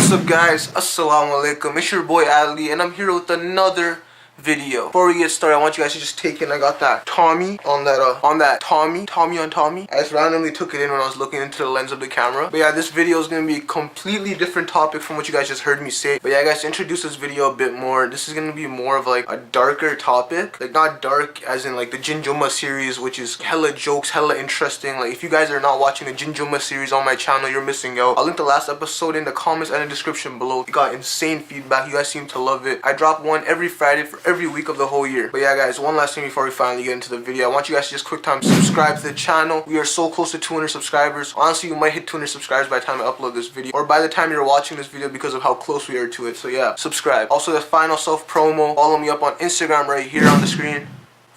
What's up guys, assalamu alaikum, it's your boy Ali and I'm here with another video. Before we get started, I want you guys to just take in, I got that Tommy on that Tommy. I just randomly took it in when I was looking into the lens of the camera. But yeah, this video is going to be a completely different topic from what you guys just heard me say. But yeah guys, to introduce this video a bit more, this is going to be more of like a darker topic. Like not dark as in like the Jinjuma series, which is hella jokes, hella interesting. Like if you guys are not watching the Jinjuma series on my channel, you're missing out. I'll link the last episode in the comments and the description below. It got insane feedback, you guys seem to love it. I drop one every Friday for every week of the whole year. But yeah guys, one last thing before we finally get into the video, I want you guys to just quick time subscribe to the channel. We are so close to 200 subscribers. Honestly, you might hit 200 subscribers by the time I upload this video, or by the time you're watching this video, because of how close we are to it. So yeah, subscribe. Also, the final self promo, follow me up on Instagram right here on the screen.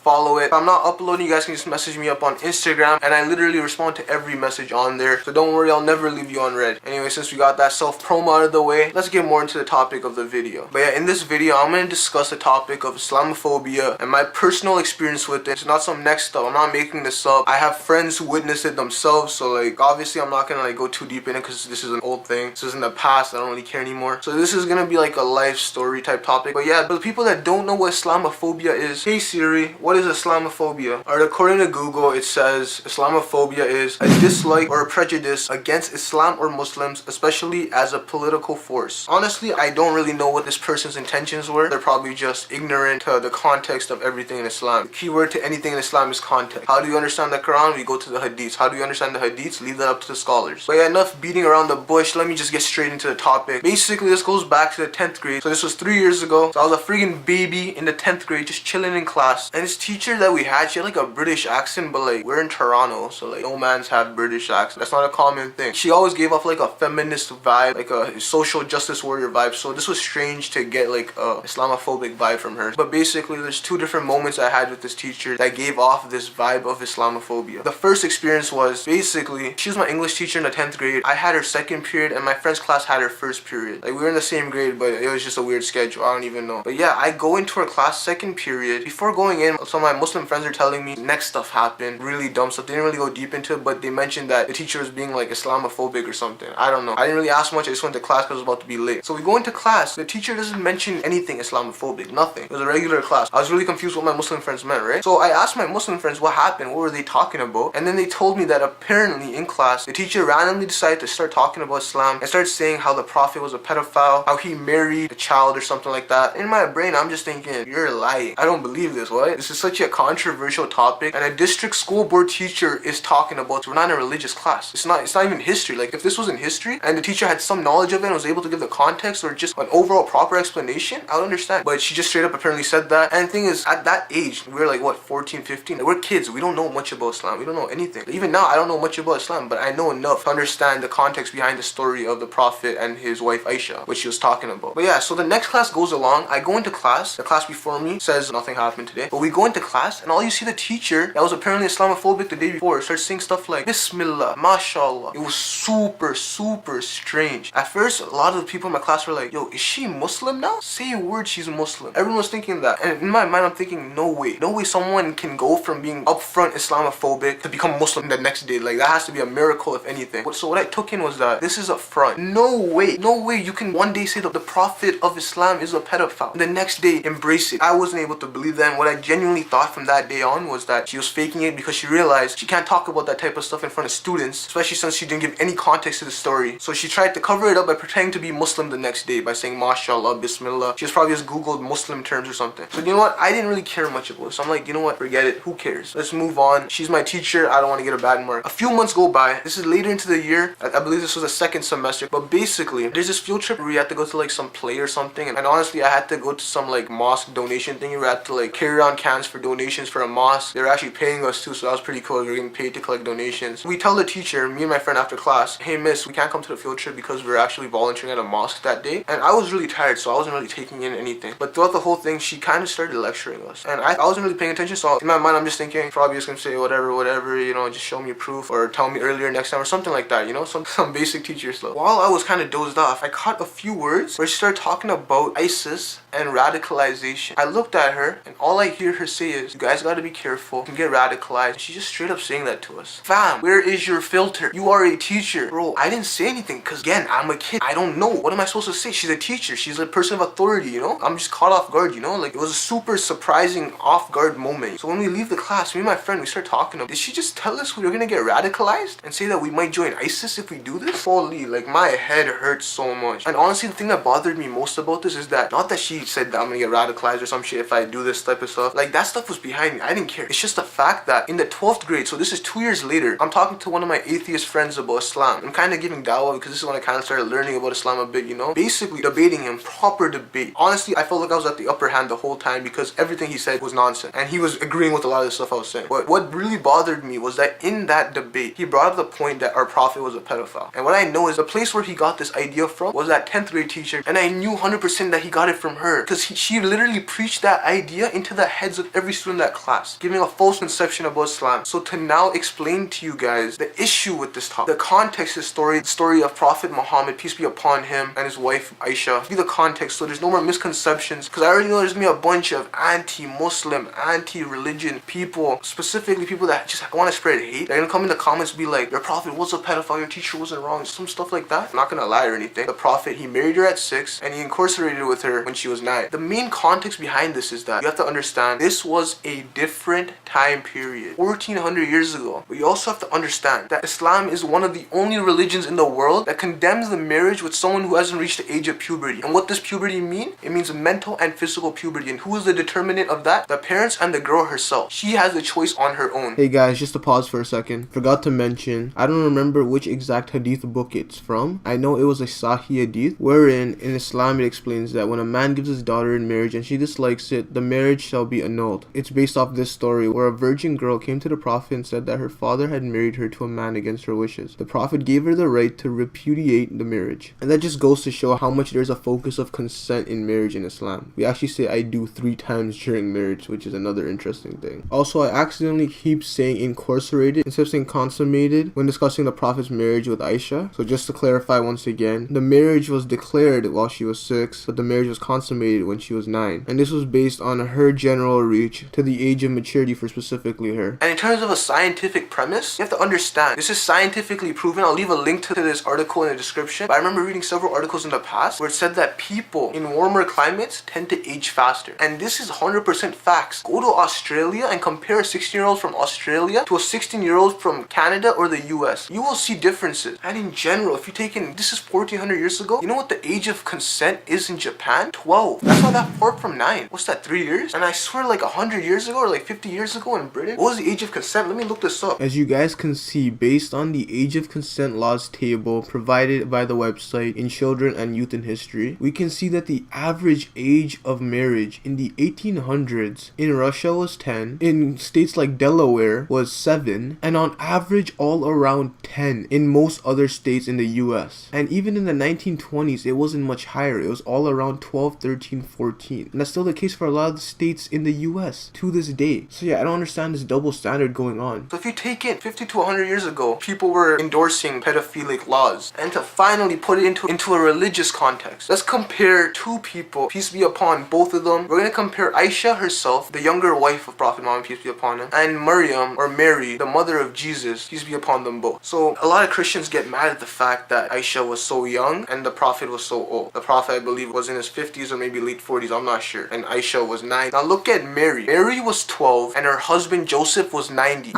Follow it. If I'm not uploading, you guys can just message me up on Instagram and I literally respond to every message on there. So don't worry, I'll never leave you on red. Anyway, since we got that self-promo out of the way, let's get more into the topic of the video. But yeah, in this video, I'm going to discuss the topic of Islamophobia and my personal experience with it. It's not some next stuff. I'm not making this up. I have friends who witnessed it themselves. So like, obviously I'm not going to like go too deep in it because this is an old thing. This is in the past. I don't really care anymore. So this is going to be like a life story type topic. But yeah, for the people that don't know what Islamophobia is, hey Siri, what is Islamophobia? Alright, according to Google, it says Islamophobia is a dislike or a prejudice against Islam or Muslims, especially as a political force. Honestly, I don't really know what this person's intentions were. They're probably just ignorant to the context of everything in Islam. The keyword to anything in Islam is context. How do you understand the Quran? We go to the Hadiths. How do you understand the Hadiths? Leave that up to the scholars. But yeah, enough beating around the bush. Let me just get straight into the topic. Basically, this goes back to the 10th grade. So this was 3 years ago. So I was a freaking baby in the 10th grade, just chilling in class. And this teacher that we had, she had like a British accent, but like we're in Toronto, so like no man's have British accent. That's not a common thing. She always gave off like a feminist vibe, like a social justice warrior vibe. So this was strange to get like a Islamophobic vibe from her. But basically, there's two different moments I had with this teacher that gave off this vibe of Islamophobia. The first experience was basically, she was my English teacher in the 10th grade. I had her second period and my friend's class had her first period. Like we were in the same grade, but it was just a weird schedule. I don't even know. But yeah, I go into her class second period. Before going in, some of my Muslim friends are telling me next stuff happened, really dumb stuff. They didn't really go deep into it, but they mentioned that the teacher was being like Islamophobic or something. I don't know. I didn't really ask much. I just went to class because I was about to be late. So we go into class. The teacher doesn't mention anything Islamophobic. Nothing. It was a regular class. I was really confused what my Muslim friends meant, right? So I asked my Muslim friends what happened. What were they talking about? And then they told me that apparently in class, the teacher randomly decided to start talking about Islam and started saying how the Prophet was a pedophile, how he married a child or something like that. In my brain, I'm just thinking, you're lying. I don't believe this. What? This is such a controversial topic, and a district school board teacher is talking about. We're not in a religious class. It's not even history. Like if this was in history and the teacher had some knowledge of it and was able to give the context or just an overall proper explanation, I would understand. But she just straight up apparently said that. And the thing is, at that age, we're like what, 14, 15? Like, we're kids. We don't know much about Islam. We don't know anything. Even now, I don't know much about Islam, but I know enough to understand the context behind the story of the Prophet and his wife Aisha, which she was talking about. But yeah, so the next class goes along. I go into class. The class before me says nothing happened today. But we go into class and all you see the teacher that was apparently Islamophobic the day before starts saying stuff like Bismillah, MashaAllah. It was super strange. At first, a lot of the people in my class were like, yo, is she Muslim now? Say a word, she's Muslim. Everyone was thinking that. And in my mind, I'm thinking, no way someone can go from being upfront Islamophobic to become Muslim the next day. Like, that has to be a miracle, if anything. So what I took in was that this is a front. No way you can one day say that the Prophet of Islam is a pedophile and the next day embrace it. I wasn't able to believe that, and what I genuinely thought from that day on was that she was faking it because she realized she can't talk about that type of stuff in front of students, especially since she didn't give any context to the story. So she tried to cover it up by pretending to be Muslim the next day by saying MashaAllah, Bismillah. She was probably just Googled Muslim terms or something. So you know what? I didn't really care much about it. So I'm like, you know what? Forget it. Who cares? Let's move on. She's my teacher. I don't want to get a bad mark. A few months go by. This is later into the year. I believe this was the second semester. But basically, there's this field trip where we had to go to like some play or something. And honestly, I had to go to some like mosque donation thing where I had to like carry on cans for donations for a mosque. They were actually paying us too, so that was pretty cool. We were getting paid to collect donations. We tell the teacher, me and my friend after class, hey miss, we can't come to the field trip because we're actually volunteering at a mosque that day. And I was really tired, so I wasn't really taking in anything. But throughout the whole thing, she kind of started lecturing us. And I wasn't really paying attention, so in my mind, I'm just thinking, probably just gonna say whatever, you know, just show me proof or tell me earlier next time or something like that, you know, some basic teacher stuff. While I was kind of dozed off, I caught a few words where she started talking about ISIS and radicalization. I looked at her and all I hear her say is, you guys gotta be careful. You can get radicalized. She's just straight up saying that to us. Fam, where is your filter? You are a teacher. Bro, I didn't say anything because, again, I'm a kid. I don't know. What am I supposed to say? She's a teacher. She's a person of authority, you know? I'm just caught off guard, you know? Like, it was a super surprising off guard moment. So when we leave the class, me and my friend, we start talking about, did she just tell us we were gonna get radicalized and say that we might join ISIS if we do this? Holy, like, my head hurts so much. And honestly, the thing that bothered me most about this is that, not that she said that I'm gonna get radicalized or some shit if I do this type of stuff. Like, that stuff was behind me. I didn't care. It's just the fact that in the 12th grade, so this is 2 years later, I'm talking to one of my atheist friends about Islam. I'm kind of giving dawah because this is when I kind of started learning about Islam a bit, you know? Basically, debating him, proper debate. Honestly, I felt like I was at the upper hand the whole time because everything he said was nonsense. And he was agreeing with a lot of the stuff I was saying. But what really bothered me was that in that debate, he brought up the point that our prophet was a pedophile. And what I know is the place where he got this idea from was that 10th grade teacher. And I knew 100% that he got it from her. Because she literally preached that idea into the heads of every student in that class, giving a false conception about Islam. So to now explain to you guys the issue with this topic, the context, the story of Prophet Muhammad, peace be upon him, and his wife Aisha, be the context so there's no more misconceptions. Because I already know there's gonna be a bunch of anti-Muslim, anti-religion people, specifically people that just want to spread hate. They're gonna come in the comments and be like, your prophet was a pedophile, your teacher wasn't wrong, some stuff like that. I'm not gonna lie or anything. The prophet, he married her at 6 and he incarcerated with her when she was 9. The main context behind this is that you have to understand this was a different time period, 1400 years ago. But you also have to understand that Islam is one of the only religions in the world that condemns the marriage with someone who hasn't reached the age of puberty. And what does puberty mean? It means mental and physical puberty. And who is the determinant of that? The parents and the girl herself. She has the choice on her own. Hey guys, just to pause for a second. Forgot to mention, I don't remember which exact hadith book it's from. I know it was a Sahih hadith, wherein in Islam it explains that when a man gives his daughter in marriage and she dislikes it, the marriage shall be annulled. It's based off this story where a virgin girl came to the Prophet and said that her father had married her to a man against her wishes. The Prophet gave her the right to repudiate the marriage. And that just goes to show how much there's a focus of consent in marriage in Islam. We actually say I do 3 times during marriage, which is another interesting thing. Also, I accidentally keep saying incarcerated instead of saying consummated when discussing the Prophet's marriage with Aisha. So just to clarify once again, the marriage was declared while she was 6, but the marriage was consummated when she was 9. And this was based on her general reach to the age of maturity for specifically her. And in terms of a scientific premise, you have to understand, this is scientifically proven. I'll leave a link to this article in the description. But I remember reading several articles in the past where it said that people in warmer climates tend to age faster. And this is 100% facts. Go to Australia and compare a 16-year-old from Australia to a 16-year-old from Canada or the US. You will see differences. And in general, if you take in, this is 1400 years ago. You know what the age of consent is in Japan? 12. That's not that far from 9. What's that, 3 years? And I swear like 100 years ago or like 50 years ago in Britain, what was the age of consent? Let me look this up. As you guys can see, based on the age of consent laws table provided by the website in Children and Youth in History, we can see that the average age of marriage in the 1800s in Russia was 10, in states like Delaware was 7, and on average all around 10 in most other states in the US. And even in the 1920s, it wasn't much higher. It was all around 12, 13, 14. And that's still the case for a lot of the states in the US to this day. So yeah, I don't understand this double standard going on. So if you take it 50 to 100 years ago, people were endorsing pedophilic laws, and to finally put it into a religious context, let's compare 2 people, peace be upon both of them. We're going to compare Aisha herself, the younger wife of Prophet Muhammad, peace be upon him, and Maryam or Mary, the mother of Jesus, peace be upon them both. So a lot of Christians get mad at the fact that Aisha was so young and the Prophet was so old. The Prophet, I believe, was in his 50s or maybe late 40s, I'm not sure, and Aisha was 9. Now look at Mary. Mary was 12 and her husband Joseph was 90.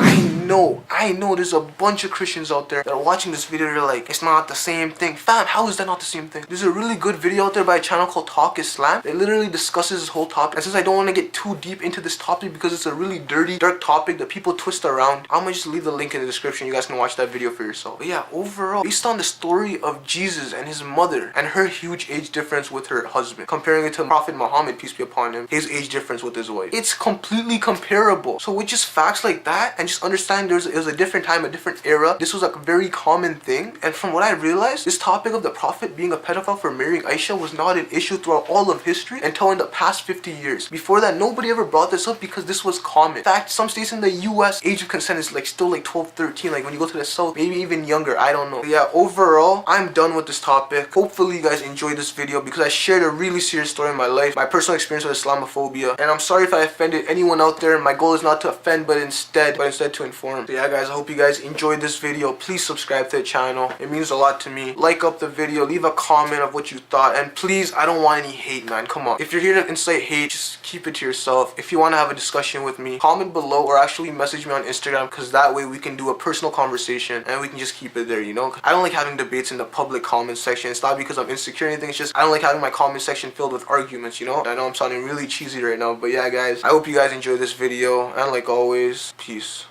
I know there's a bunch of Christians out there that are watching this video. They're like, it's not the same thing. Fam, how is that not the same thing? There's a really good video out there by a channel called Talk Islam. It literally discusses this whole topic. And since I don't want to get too deep into this topic because it's a really dirty, dark topic that people twist around, I'm gonna just leave the link in the description. You guys can watch that video for yourself. But yeah, overall, based on the story of Jesus and his mother and her huge age difference with her husband, comparing it to Prophet Muhammad, peace be upon him, his age difference with his wife, it's completely comparable. So with just facts like that and just understanding it was a different time, a different era, this was like a very common thing. And from what I realized, this topic of the Prophet being a pedophile for marrying Aisha was not an issue throughout all of history until in the past 50 years. Before that, nobody ever brought this up because this was common. In fact, some states in the US, age of consent is like still like 12, 13. Like when you go to the south, maybe even younger, I don't know. But yeah, overall, I'm done with this topic. Hopefully you guys enjoyed this video because I shared a really serious story in my life, my personal experience with Islamophobia. And I'm sorry if I offended anyone out there. My goal is not to offend, but instead to inform. So yeah, guys, I hope you guys enjoyed this video. Please subscribe to the channel. It means a lot to me. Like up the video, leave a comment of what you thought, and please, I don't want any hate, man. Come on. If you're here to incite hate, just keep it to yourself. If you want to have a discussion with me, comment below or actually message me on Instagram, because that way we can do a personal conversation and we can just keep it there, you know? I don't like having debates in the public comment section. It's not because I'm insecure or anything. It's just I don't like having my comment section filled with arguments, you know? I know I'm sounding really cheesy right now, but yeah, guys, I hope you guys enjoyed this video, and like always, peace.